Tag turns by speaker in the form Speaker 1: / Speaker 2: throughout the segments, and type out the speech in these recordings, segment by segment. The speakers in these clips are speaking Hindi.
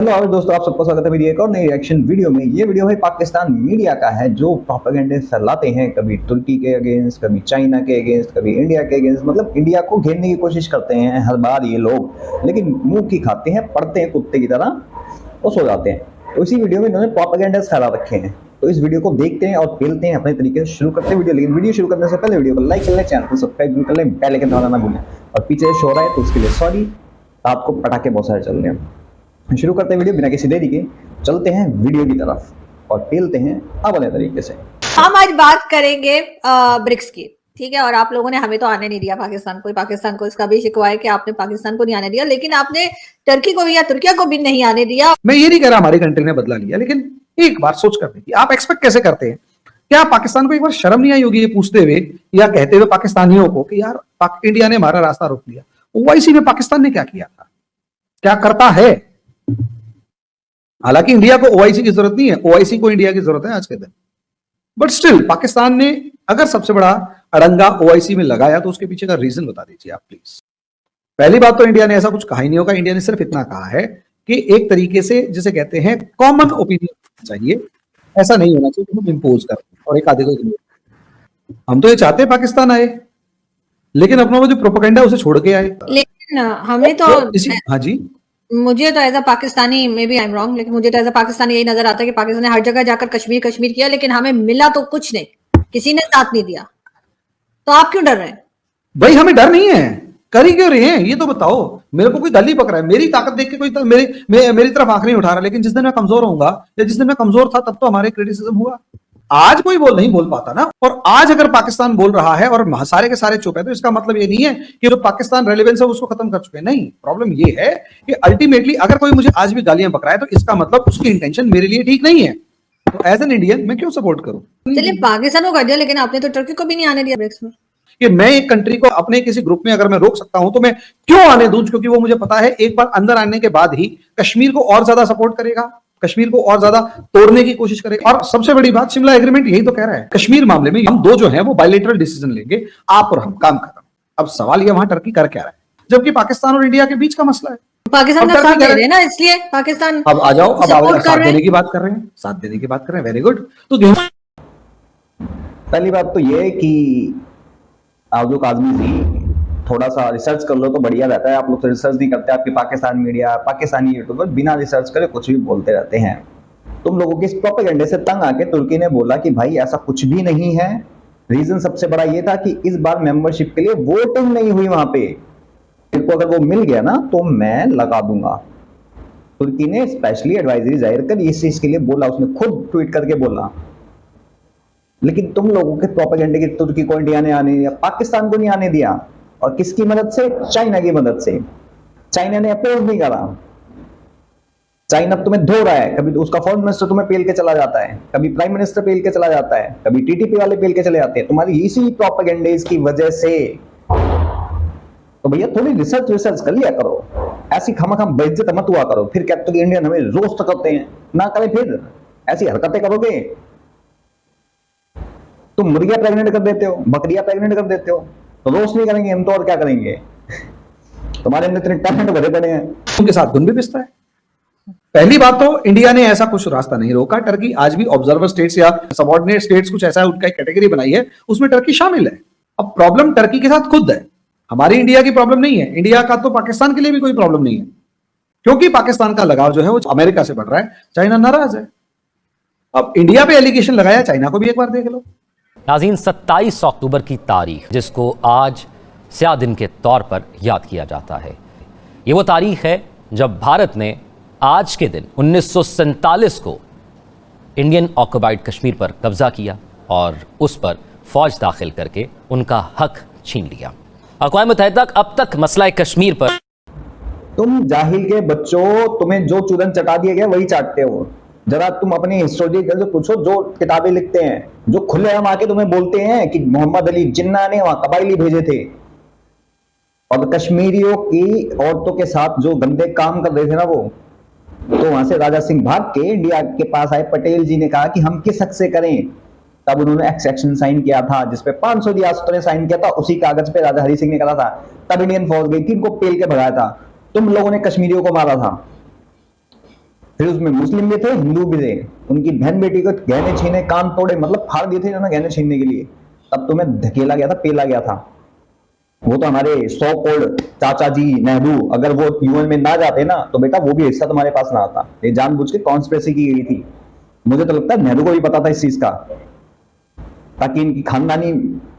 Speaker 1: हेलो और दोस्तों, आप सबका स्वागत है मेरी एक और नई रिएक्शन वीडियो में। ये वीडियो है पाकिस्तान मीडिया का है जो प्रोपेगेंडे फैलाते हैं, कभी तुर्की के अगेंस्ट, कभी चाइना के अगेंस्ट, कभी इंडिया के अगेंस्ट। मतलब इंडिया को घेरने की कोशिश करते हैं हर बार ये लोग, लेकिन मुंह की खाते हैं, पढ़ते हैं कुत्ते की तरह और सो जाते हैं। तो इसी वीडियो में इन्होंने प्रोपेगेंडे फैला रखे हैं। तो इस वीडियो को देखते हैं और पेलते हैं अपने तरीके से। शुरू करते हैं वीडियो, लेकिन वीडियो शुरू करने से पहले वीडियो को लाइक कर लें, चैनल को सब्सक्राइब कर लें, बेल आइकन दबाना ना भूलें। और पीछे शो रहा है तो उसके लिए सॉरी। आपको पटाखे बहुत सारे चल रहे हैं। शुरू करते हैं वीडियो बिना किसी देरी के। चलते हैं वीडियो की तरफ और पेलते हैं अपने तरीके से।
Speaker 2: हम आज बात करेंगे ब्रिक्स की, ठीक है। और आप लोगों ने हमें तो आने नहीं दिया पाकिस्तान को इसका भी शिकवा है कि आपने पाकिस्तान को नहीं आने दिया, लेकिन आपने टर्की को भी या तुर्किया को भी नहीं आने दिया।
Speaker 3: मैं ये नहीं कह रहा हमारी कंट्री ने बदला लिया, लेकिन एक बार सोच कर देखिए, आप एक्सपेक्ट कैसे करते हैं? क्या पाकिस्तान को एक बार शर्म नहीं आई होगी ये पूछते हुए या कहते हुए पाकिस्तानियों को कि यार इंडिया ने हमारा रास्ता रोक लिया? ओआईसी में पाकिस्तान ने क्या किया था, क्या करता है? हालांकि इंडिया को ओआईसी की जरूरत नहीं है, ओआईसी को इंडिया की जरूरत है आज के दिन। बट स्टिल पाकिस्तान ने अगर सबसे बड़ा अड़ंगा ओआईसी में लगाया तो उसके पीछे का रीजन बता दीजिए आप प्लीज। पहली बात तो इंडिया ने ऐसा कुछ कहा ही नहीं होगा। इंडिया ने सिर्फ इतना कहा है कि एक तरीके से जिसे कहते हैं कॉमन ओपिनियन चाहिए, ऐसा नहीं होना चाहिए कि हम इम्पोज कर और एक आधे को। हम तो ये चाहते हैं पाकिस्तान आए, लेकिन अपना वो जो प्रोपेगेंडा उसे छोड़ के आए।
Speaker 2: लेकिन हमें तो
Speaker 3: हाँ जी,
Speaker 2: मुझे तो as a Pakistani, maybe I am wrong, लेकिन मुझे तो एज अ पाकिस्तानी यही नजर आता है कि पाकिस्तान ने हर जगह जाकर कश्मीर कश्मीर किया, लेकिन हमें मिला तो कुछ नहीं, किसी ने साथ नहीं दिया। तो आप क्यों डर रहे हैं
Speaker 3: भाई? हमें डर नहीं है, कर ही क्यों रहे हैं ये तो बताओ। मेरे को कोई दल ही पकड़ा है, मेरी ताकत देख के कोई मेरी तरफ आंख नहीं उठा रहा। लेकिन जिस दिन मैं कमजोर होऊंगा या जिस दिन मैं कमजोर था तब तो हमारे क्रिटिसिज्म हुआ। आज कोई नहीं बोल पाता ना। और आज अगर पाकिस्तान बोल रहा है और सारे के सारे चुप है तो इसका मतलब ये नहीं है कि जो पाकिस्तान रेलेवेंस है उसको खत्म कर चुके हैं। नहीं, प्रॉब्लम ये है कि अल्टीमेटली अगर कोई मुझे आज भी गालियां बक रहा है तो इसका मतलब उसकी इंटेंशन मेरे लिए ठीक नहीं है। तो एज एन इंडियन मैं क्यों सपोर्ट करूं?
Speaker 2: चलिए पाकिस्तान को कर दिया, लेकिन आपने तो टर्की को भी नहीं आने दिया ब्रिक्स में।
Speaker 3: कि मैं एक कंट्री को अपने किसी ग्रुप में अगर मैं रोक सकता हूं तो मैं क्यों आने दूं? क्योंकि वो मुझे पता है एक बार अंदर आने के बाद ही कश्मीर को और ज्यादा सपोर्ट करेगा, कश्मीर को और ज्यादा तोड़ने की कोशिश करेगा। और सबसे बड़ी बात, शिमला एग्रीमेंट यही तो कह रहा है। कश्मीर मामले में हम दो जो है वो बायलैटरल डिसीजन लेंगे, आप और हम, काम खत्म। अब सवाल ये वहां टर्की कर क्या रहा है, जबकि पाकिस्तान और इंडिया के बीच का मसला है।
Speaker 2: पाकिस्तान का साथ दे रहे हैं ना, इसलिए पाकिस्तान
Speaker 3: अब आ जाओ, अब आप साथ देने की बात कर रहे हैं, साथ देने की बात कर रहे हैं, वेरी गुड। तो
Speaker 1: पहली बात तो ये कि आप लोग आदमी जी थोड़ा सा रिसर्च कर लो तो बढ़िया रहता है। आप लोग तो रिसर्च नहीं करते, आपकी पाकिस्तान मीडिया, पाकिस्तानी यूट्यूबर बिना रिसर्च करे कुछ भी बोलते रहते हैं। तुम लोगों के इस प्रोपेगेंडे से तंग आके तुर्की ने बोला कि भाई ऐसा कुछ भी नहीं है। रीजन सबसे बड़ा ये था कि इस बार मेंबरशिप के लिए वोटिंग नहीं हुई वहां पे। मेरे को अगर वो मिल गया ना तो मैं लगा दूंगा। तुर्की ने स्पेशली एडवाइजरी जाहिर कर इस चीज के लिए बोला, उसने खुद ट्वीट करके बोला। लेकिन तुम लोगों के प्रोपेगेंडे की तुर्की को इंडिया ने आने दिया, पाकिस्तान को नहीं आने दिया। और किसकी मदद से? चाइना की मदद से। चाइना ने अपोज नहीं करा। चाइना तुम्हें धो रहा है, कभी उसका फॉरेन मिनिस्टर तुम्हें पेल के चला जाता है, कभी प्राइम मिनिस्टर पेल के चला जाता है, कभी टीटीपी वाले पेल के चले जाते हैं, तुम्हारी इसी प्रोपेगेंडे की वजह से। तो भैया थोड़ी रिसर्च कर लिया करो, ऐसी खामखाम बेइज्जत मत हुआ करो। फिर कहते हो कि इंडियन हमें रोस्ट करते हैं, ना करें फिर ऐसी हरकतें करोगे। तुम मुर्गियां प्रेग्नेंट कर देते हो, बकरियां प्रेग्नेंट कर देते हो, तो रोस्ट नहीं करेंगे हम तो और क्या करेंगे? तुम्हारे अंदर इतने टैलेंट भरे पड़े हैं,
Speaker 3: उनके साथ गुण भी पिसता है। पहली बात तो इंडिया ने ऐसा कुछ रास्ता नहीं रोका। टर्की आज भी ऑब्जर्वर स्टेट्स या सबऑर्डिनेट स्टेट्स कुछ ऐसा उनका एक कैटेगरी बनाई है, उसमें टर्की शामिल है। अब प्रॉब्लम टर्की के साथ खुद है, हमारी इंडिया की प्रॉब्लम नहीं है। इंडिया का तो पाकिस्तान के लिए भी कोई प्रॉब्लम नहीं है, क्योंकि पाकिस्तान का लगाव जो है वो अमेरिका से बढ़ रहा है, चाइना नाराज है। अब इंडिया पे एलिगेशन लगाया, चाइना को भी एक बार देख लो।
Speaker 4: नाज़रीन, 27 अक्टूबर की तारीख जिसको आज स्याह दिन के तौर पर याद किया जाता है, ये वो तारीख है जब भारत ने आज के दिन 1947 को इंडियन ऑक्युपाइड कश्मीर पर कब्जा किया और उस पर फौज दाखिल करके उनका हक छीन लिया। अक़वाम मुत्तहिदा अब तक मसला कश्मीर पर
Speaker 1: तुम जाहिल के बच्चों, तुम्हें जो चूरन चटा दिया गया वही चाटते हो। जरा तुम अपने हिस्टोरिकल से पूछो, जो किताबें लिखते हैं, जो खुलेआम आके तुम्हें बोलते हैं कि मोहम्मद अली जिन्ना ने वहां कबायली भेजे थे और कश्मीरियों की औरतों के साथ जो गंदे काम कर रहे थे ना वो, तो वहां से राजा सिंह भाग के इंडिया के पास आए। पटेल जी ने कहा कि हम किस हक से करें, तब उन्होंने एक्सेशन साइन किया था जिसपे 500 रियासतों ने साइन किया था। उसी कागज पे राजा हरि सिंह ने कहा था, तब इंडियन फौज गई थी, इनको पेल के भगाया था। तुम लोगों ने कश्मीरियों को मारा था। फिर उसमें मुस्लिम भी थे, हिंदू भी थे, उनकी बहन बेटी को गहने छीने, कान तोड़े, मतलब फाड़ दिए थे ना गहने छीनने के लिए। तब तुम्हें धकेला गया था, पेला गया था। वो तो हमारे सो कॉल्ड चाचा जी नेहरू, अगर वो यूएन में ना जाते ना तो बेटा वो भी हिस्सा तुम्हारे पास ना आता। ये जानबूझ के कॉन्स्पिरेसी की गई थी। मुझे तो लगता है नेहरू को भी पता था इस चीज का, ताकि इनकी खानदानी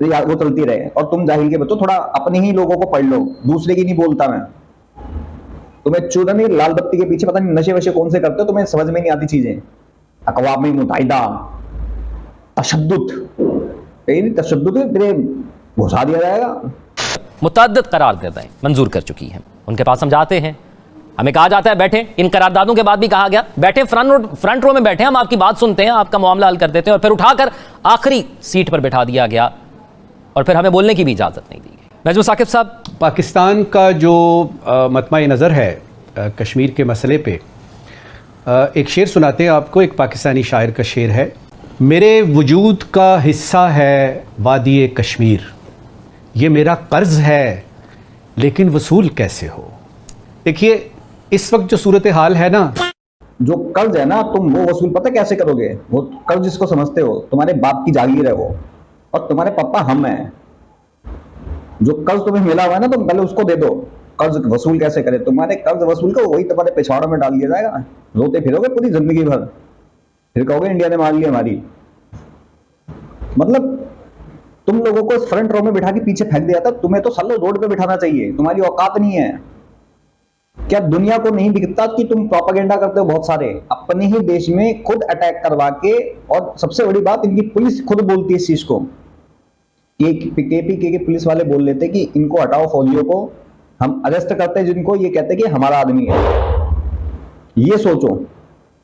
Speaker 1: वो चलती रहे। और तुम जाहिल के बच्चों, थोड़ा अपने ही लोगों को पढ़ लो, दूसरे की नहीं बोलता मैं। तुम्हें चूरनी लाल बत्ती के पीछे पता नहीं नशे वशे कौन से करते हो, तुम्हें समझ में नहीं आती चीजें। अक़वाम मुत्तहिदा, तशद्दुद तेरे घुसा दिया जाएगा।
Speaker 4: मुतअद्दिद करारदादें मंजूर कर चुकी हैं, उनके पास हम जाते हैं, हमें कहा जाता है बैठे। इन करारदादों के बाद भी कहा गया बैठे, फ्रंट रो में बैठे, हम आपकी बात सुनते हैं, आपका मामला हल कर देते हैं, और फिर उठाकर आखिरी सीट पर बैठा दिया गया और फिर हमें बोलने की भी इजाजत नहीं दी गई। महजूब साकिब साहब,
Speaker 5: पाकिस्तान का जो मतमाई नज़र है कश्मीर के मसले पे, एक शेर सुनाते हैं आपको। एक पाकिस्तानी शायर का शेर है, मेरे वजूद का हिस्सा है वादी कश्मीर, ये मेरा कर्ज है लेकिन वसूल कैसे हो। देखिए इस वक्त जो सूरत हाल है ना,
Speaker 1: जो कर्ज है ना, तुम वो वसूल पता कैसे करोगे? वो कर्ज जिसको समझते हो, तुम्हारे बाप की जागीर है वो, और तुम्हारे पापा हम हैं। जो कर्ज तुम्हें मिला हुआ है ना, तुम पहले उसको दे दो। कर्ज वसूल कैसे करे? तुम्हारे कर्ज वसूल को वही तुम्हारे पिछवाड़ों में डाल दिया जाएगा, रोते फिरोगे पूरी जिंदगी भर, फिर कहोगे इंडिया ने मार ली हमारी। मतलब तुम लोगों को फ्रंट रो में बिठा के पीछे फेंक दिया था, तुम्हें तो सालों रोड पे बिठाना चाहिए, तुम्हारी औकात नहीं है। क्या दुनिया को नहीं दिखता कि तुम प्रोपेगेंडा करते हो बहुत सारे, अपने ही देश में खुद अटैक करवा के। और सबसे बड़ी बात, इनकी पुलिस खुद बोलती है इस चीज को, केपीके के पुलिस वाले बोल लेते कि इनको हटाओ, फौजियों को हम अरेस्ट करते हैं, जिनको ये कहते कि हमारा आदमी है। ये सोचो,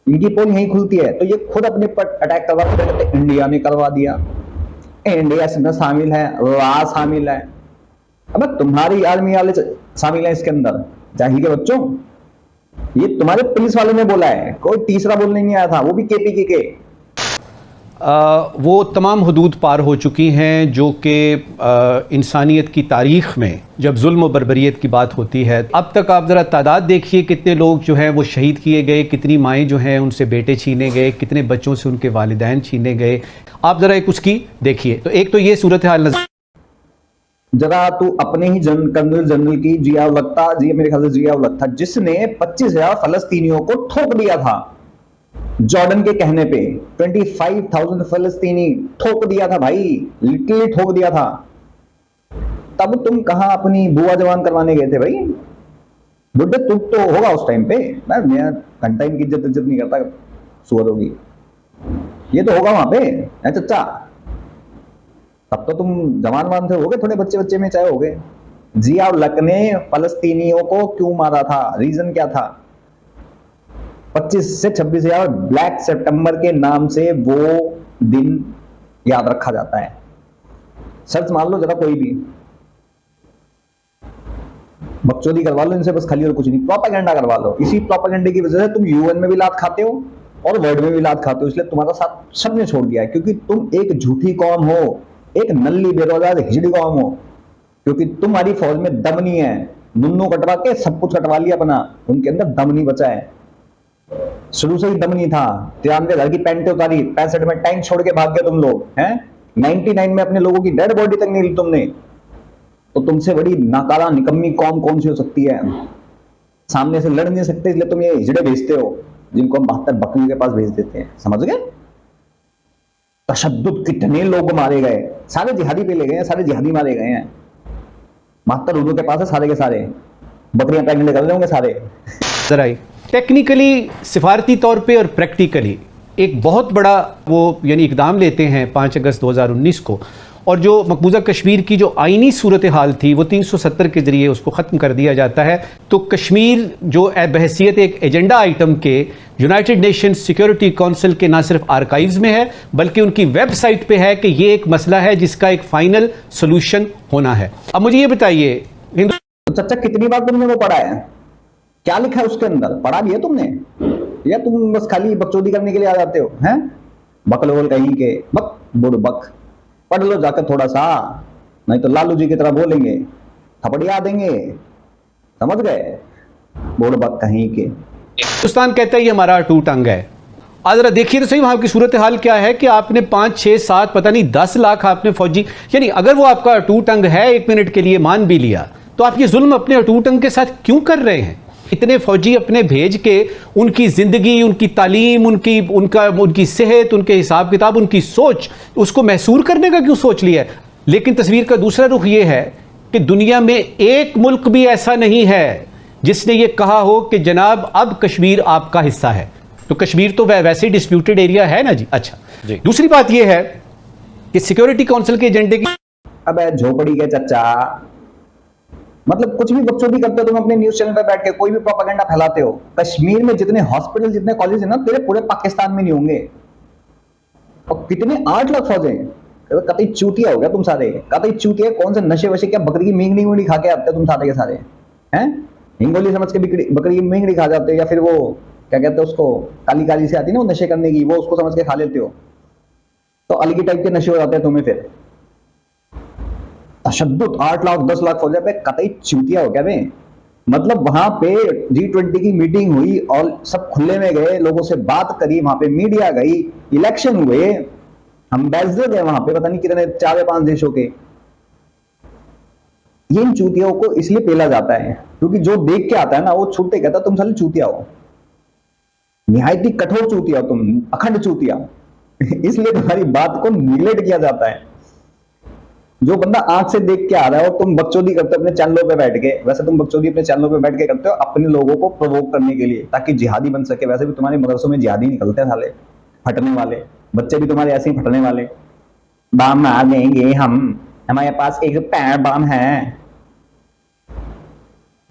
Speaker 1: इनकी पोल यही खुलती है, तो ये खुद अपने पर अटैक करवा के कहते इंडिया ने करवा दिया, इंडिया इसमें शामिल है, रा शामिल है। अब तुम्हारी आर्मी वाले शामिल है इसके अंदर। जाहिल के बच्चों, ये तुम्हारे पुलिस वालों ने बोला है, कोई तीसरा बोलने नहीं आया था, वो भी केपीके के।
Speaker 5: वो तमाम हदूद पार हो चुकी हैं जो कि इंसानियत की तारीख में जब जुल्म और बर्बरियत की बात होती है। अब तक आप ज़रा तादाद देखिए, कितने लोग जो हैं वो शहीद किए गए, कितनी माएँ जो हैं उनसे बेटे छीने गए, कितने बच्चों से उनके वालिदैन छीने गए। आप ज़रा एक उसकी देखिए। तो एक तो ये सूरत हाल नजर,
Speaker 1: जरा तू अपने ही कर्नल जनरल की जिया लगता, मेरे ख्याल से जिया लगता, जिसने 25,000 फलस्तीनियों को ठोक दिया था जॉर्डन के कहने पे। 25,000 फलस्तीनी ठोक दिया था भाई, लिटरली ठोक दिया था। तब तुम कहां अपनी बुआ जवान करवाने गए थे भाई? बुड्ढे तुम तो होगा उस टाइम पे। मैं घंटा इनकी इज्जत नहीं करता, सुअर होगी, ये तो होगा वहां पे चचा। तब तो तुम जवान थे, हो गए थोड़े बच्चे में चाहे हो गए। जिया उल-हक ने फलस्तीनियों को क्यों मारा था? रीजन क्या था? 25 से 26,000 ब्लैक सितंबर के नाम से वो दिन याद रखा जाता है। सर्च मान लो जरा, कोई भी बकचोदी करवा लो इनसे बस खाली, और कुछ नहीं। प्रोपेगेंडा करवा लो। इसी प्रोपेगेंडे की वजह से तुम यूएन में भी लात खाते हो और वर्ल्ड में भी लात खाते हो। इसलिए तुम्हारा साथ सबने छोड़ दिया है, क्योंकि तुम एक झूठी कौम हो, एक नल्ली बेरोजगार हिजड़ी कौम हो। क्योंकि तुम्हारी फौज में दम नहीं है, नुन्नू कटवा के सब कुछ कटवा लिया अपना, उनके अंदर दम नहीं बचा है। शुरू से ही दम नहीं था। 93 घर की पैंटें उतारी, 65 में टैंक छोड़ के भाग गए तुम लोग हैं। 99 में अपने लोगों की डेड बॉडी तक नहीं ली तुमने। तो तुमसे बड़ी नाकारा निकम्मी कौम कौन सी हो सकती है? सामने से लड़ नहीं सकते, इसलिए तुम ये हिजड़े भेजते हो, जिनको हम 72 बकरियों के पास भेज देते हैं। समझ गए? तशद्दुद कितने लोग मारे गए, सारे जिहादी पे ले गए हैं, सारे जिहादी मारे गए हैं। 72 उर्दू के पास है सारे के सारे, बकरियां प्रेग्नेंट कर रहे होंगे सारे।
Speaker 5: जरा टेक्निकली, सिफारती तौर पे और प्रैक्टिकली एक बहुत बड़ा वो यानी इकदाम लेते हैं 5 अगस्त 2019 को, और जो मकबूजा कश्मीर की जो आइनी सूरत हाल थी वो 370 के जरिए उसको ख़त्म कर दिया जाता है। तो कश्मीर जो बहसीत एक एजेंडा आइटम के यूनाइटेड नेशन सिक्योरिटी काउंसिल के ना सिर्फ आर्काइव्स में है, बल्कि उनकी वेबसाइट पे है कि ये एक मसला है जिसका एक फाइनल सोल्यूशन होना है। अब मुझे ये बताइए,
Speaker 1: तो चाचा कितनी बार तुमने वो पढ़ा है? क्या लिखा है उसके अंदर? पढ़ा भी है तुमने, या तुम बस खाली बकचोदी करने के लिए आ जाते हो? हैं बकलोल कहीं के, बक बुड़बक। पढ़ लो जाकर थोड़ा सा, नहीं तो लालू जी की तरह बोलेंगे, थपड़िया देंगे। समझ गए? बुड़बक कहीं के।
Speaker 5: हिंदुस्तान कहता है ये हमारा अटूट अंग है। आज जरा देखिए तो सही वहां की सूरत हाल क्या है कि आपने 5, 6, 7 पता नहीं 10 लाख आपने फौजी, यानी अगर वो आपका अटूट अंग है, 1 मिनट के लिए मान भी लिया, तो आप ये जुल्म अपने अटूट अंग के साथ क्यों कर रहे हैं? इतने फौजी अपने भेज के उनकी जिंदगी, उनकी तालीम, उनकी सेहत, उनके हिसाब किताब, उनकी सोच, उसको महसूर करने का क्यों सोच लिया है? लेकिन तस्वीर का दूसरा रुख ये है कि दुनिया में एक मुल्क भी ऐसा नहीं है जिसने ये कहा हो कि जनाब अब कश्मीर आपका हिस्सा है। तो कश्मीर तो वैसे ही डिस्प्यूटेड एरिया है ना जी। अच्छा
Speaker 4: जी।
Speaker 5: दूसरी बात यह है कि सिक्योरिटी काउंसिल के एजेंडे की
Speaker 1: अब झोपड़ी के चच्चा, मतलब कुछ भी बकचोदी करते हो तुम अपने न्यूज चैनल पे बैठ के, कोई भी प्रोपेगेंडा फैलाते हो। कश्मीर में जितने हॉस्पिटल, जितने कॉलेज है ना, तेरे पूरे पाकिस्तान में नहीं होंगे। और कितने 8 लाख फौजे हैं। कतई चूतिया हो गया तुम सारे, कतई चूतिया। कौन से नशे वशे, क्या बकरी की मींगड़ी वींगड़ी खा के आते हो तुम सारे के सारे हैं? हिंगोली समझ के बकरी की मींगड़ी खा जाते हो, या फिर वो क्या कहते हैं उसको, काली काली से आती ना वो नशे करने की, वो उसको समझ के खा लेते हो। तो अलग टाइप के नशे हो जाते हैं तुम्हें फिर। तशद्दुद 8 लाख 10 लाख फौजा पे कतई चूतिया हो गया बे। मतलब वहां पे G20 की मीटिंग हुई और सब खुले में गए, लोगों से बात करी, वहां पे मीडिया गई, इलेक्शन हुए, एम्बेसडर गए वहां पे, पता नहीं कितने 4 या 5 देशों के। ये इन चूतियों को इसलिए पेला जाता है क्योंकि जो देख के आता है ना वो छूटते कहता तुम साले चूतिया हो, निहायत ही कठोर चूतिया हो तुम, अखंड चूतिया। इसलिए तुम्हारी बात को निगलेक्ट किया जाता है। जो बंदा आंख से देख के आ रहा है और तुम बकचोदी करते हो अपने चैनलों पे बैठ के, वैसे तुम बकचोदी अपने चैनलों पे बैठ के करते हो अपने लोगों को प्रोवोक करने के लिए, ताकि जिहादी बन सके। वैसे भी तुम्हारे मदरसों में जिहादी निकलते हैं साले, फटने वाले बच्चे भी तुम्हारे ऐसे ही फटने वाले। बाम मार देंगे हम, हमारे पास एक पैर बाम है।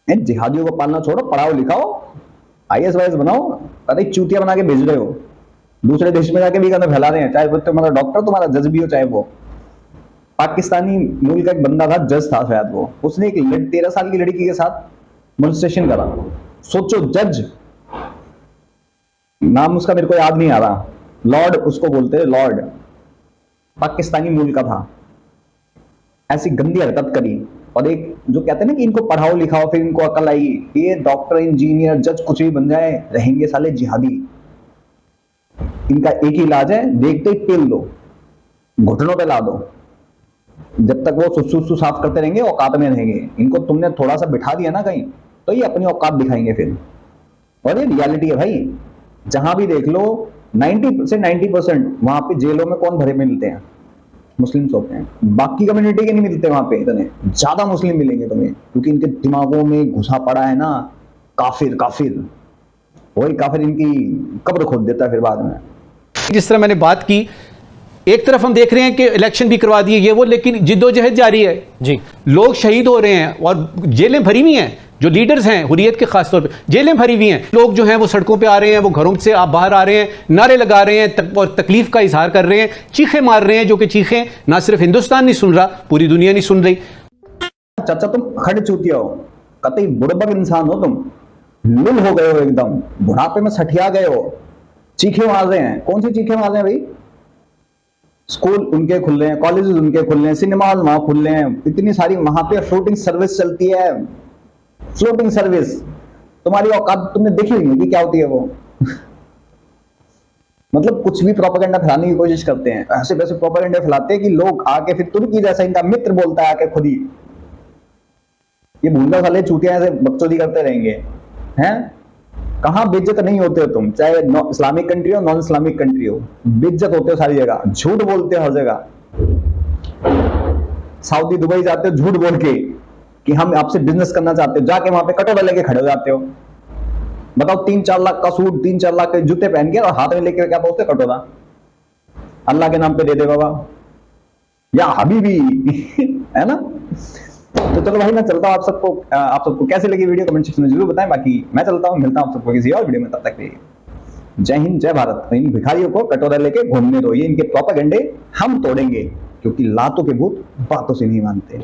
Speaker 1: जिहादियों को पालना छोड़ो, पढ़ाओ लिखाओ, IAS वाइएस बनाओ। कभी चूतिया बना के भेज रहे हो दूसरे देश में, जाके भी गंदा फैला रहे हैं। चाहे वो तुम्हारा डॉक्टर, तुम्हारा जज भी हो, चाहे वो पाकिस्तानी मूल का एक बंदा था, जज था शायद वो, उसने एक 13 साल की लड़की के साथ मोलेस्टेशन करा। सोचो, जज, नाम उसका मेरे को याद नहीं आ रहा, लॉर्ड उसको बोलते हैं, लॉर्ड, पाकिस्तानी मूल का था। ऐसी गंदी हरकत करी। और एक जो कहते हैं ना कि इनको पढ़ाओ लिखाओ फिर इनको अकल आएगी, ये डॉक्टर, इंजीनियर, जज कुछ भी बन जाए, रहेंगे साले जिहादी। इनका एक ही इलाज है, देखते ही पेल दो, घुटनों पे ला दो। जब तक वो सुसु साफ करते रहेंगे औकात में रहेंगे। इनको तुमने थोड़ा सा बिठा दिया ना कहीं, तो ये अपनी औकात दिखाएंगे फिर। और ये रियलिटी है भाई, जहां भी देख लो 90 से 90% वहां पे जेलों में कौन भरे मिलते हैं? मुस्लिम्स होते हैं। बाकी कम्युनिटी के नहीं मिलते वहां पे, इतने ज्यादा मुस्लिम मिलेंगे तुम्हें, क्योंकि इनके दिमागों में घुसा पड़ा है ना काफिर काफिर। वही काफिर इनकी कब्र खोद देता है फिर बाद में।
Speaker 5: जिस तरह मैंने बात की, एक तरफ हम देख रहे हैं कि इलेक्शन भी करवा दिए ये वो, लेकिन जिद्दोजहद जारी है जी। लोग शहीद हो रहे हैं और जेलें भरी हुई हैं। जो लीडर्स हैं हुर्रियत के खास तौर पे, जेलें भरी हुई हैं। लोग जो हैं वो सड़कों पे आ रहे हैं, वो घरों से आप बाहर आ रहे हैं, नारे लगा रहे हैं और तकलीफ का इजहार कर रहे हैं, चीखें मार रहे हैं, जो कि चीखें ना सिर्फ हिंदुस्तान नहीं सुन रहा, पूरी दुनिया नहीं सुन रही।
Speaker 1: चाचा तुम खड़ चूतिया हो, कतई बुड़बक इंसान हो तुम, लुल हो गए हो एकदम, बुढ़ापे में सठिया गए हो, चीखें मार रहे हैं। कौन सी चीखें मार रहे हैं भाई? स्कूल उनके खुल रहे हैं, कॉलेजेस उनके खुल रहे हैं, सिनेमा हॉल वहां खुल रहे हैं, इतनी सारी वहां पे फ्लोटिंग सर्विस चलती है। फ्लोटिंग सर्विस तुम्हारी औकात तुमने देखी हुई है कि क्या होती है वो। मतलब कुछ भी प्रोपेगेंडा फैलाने की कोशिश करते हैं, ऐसे वैसे प्रोपेगेंडा फैलाते हैं कि लोग आके फिर तुर्की जैसा इनका मित्र बोलता है आके खुद ही, ये भूंगा साले चूतिया ऐसे बकचोदी करते रहेंगे हैं। कहां बेइज्जत नहीं होते हो तुम, चाहे इस्लामिक कंट्री हो नॉन इस्लामिक कंट्री हो, बेइज्जत होते हो सारी जगह, झूठ बोलते हो हर जगह। सऊदी दुबई जाते हो झूठ बोल के कि हम आपसे बिजनेस करना चाहते हो, जाके वहां पे कटोरा लेके खड़े हो जाते हो। बताओ 3-4 लाख का सूट, 3-4 लाख के जूते पहन के और हाथ में लेके क्या बोलते कटोरा, अल्लाह के नाम पे दे दे बाबा या हबीबी। है ना? तो चलो भाई मैं चलता हूँ। आप सबको कैसे लगी वीडियो कमेंट सेक्शन में जरूर बताएं। बाकी मैं चलता हूँ, मिलता हूँ आप सबको किसी और वीडियो में, तब तक के लिए जय हिंद जय भारत। इन भिखारियों को कटोरा लेके घूमने दो, ये इनके प्रोपेगेंडे हम तोड़ेंगे, क्योंकि लातों के भूत बातों से नहीं मानते।